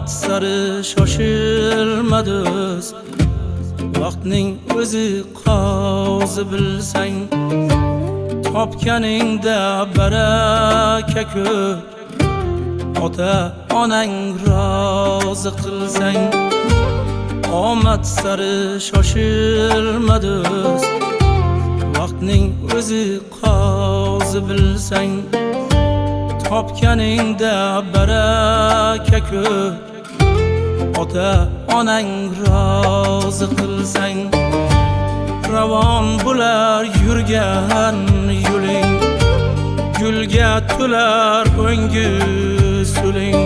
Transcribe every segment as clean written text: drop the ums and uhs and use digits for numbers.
omad sari shoshilma do'st, vaqtning o'zi qozi bilsang, topganingda baraka ko'p, ota onang rozi qilsang. Omad sari shoshilma do'st, vaqtning o'zi qozi bilsang, topganingda baraka ko'p, ota onang rozi qilsang. Ravon bo'lar yurgan yo'ling, gulga to'lar o'ngi so'ling.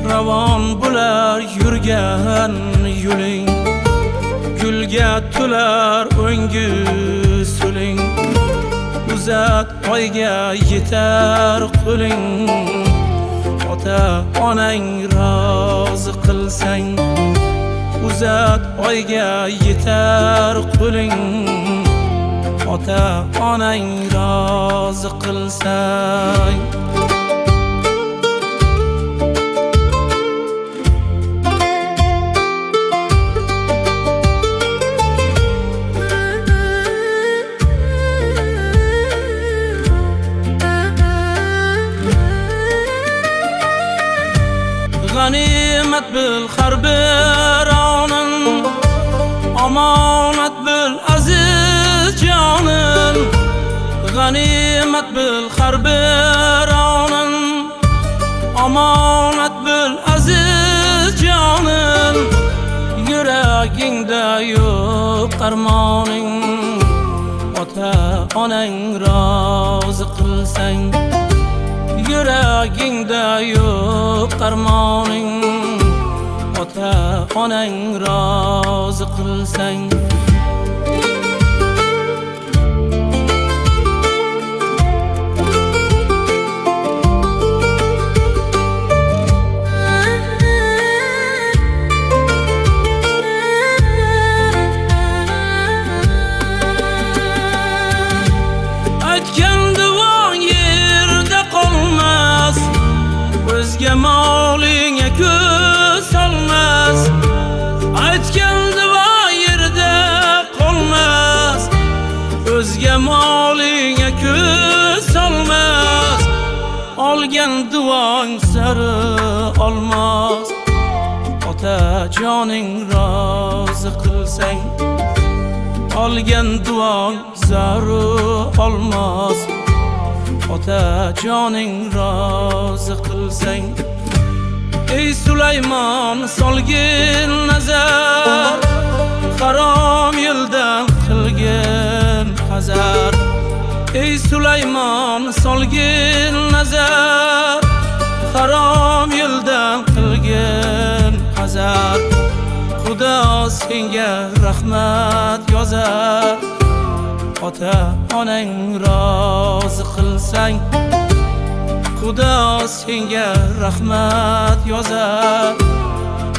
Ravon bo'lar yurgan yo'ling, gulga to'lar o'ngi so'ling. Uzat oyga yetar qo'ling, ota onang rozi qilsang. Uzat oyga yetar qo'ling, ota onang rozi qilsang. G'animat bil har bir onin, omonat bil aziz jonin. G'animat bil har bir onin, omonat bil aziz jonin. Yuragingda yo'q armoning, ota onang rozi qilsang. Yuragingda yo'q armoning, ota onang rozi qilsang. Aytgan duoing yerda qolmas, o'zga molingga ko'z solmas. Aytgan duo yerda qolmas, o'zga molingga ko'z solmas. Olgan duoing sari olmas, ota joning rozi qilsang. Olgan duoing zaru olmas, ota joning rozi qilsang. Ey Sulaymon solgin nazar, harom yo'ldan qilgin hazar. Ey Sulaymon solgin nazar, harom yo'ldan qilgin hazar. Xudo senga rahmat yozar, ota onang rozi qilsang. Xudo senga rahmat yozar,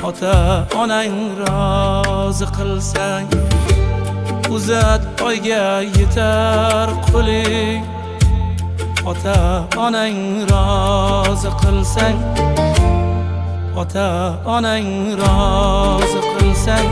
ota onang rozi qilsang. Uzat oyga yetar qo'ling, ota onang rozi qilsang. Ota onang rozi qilsang.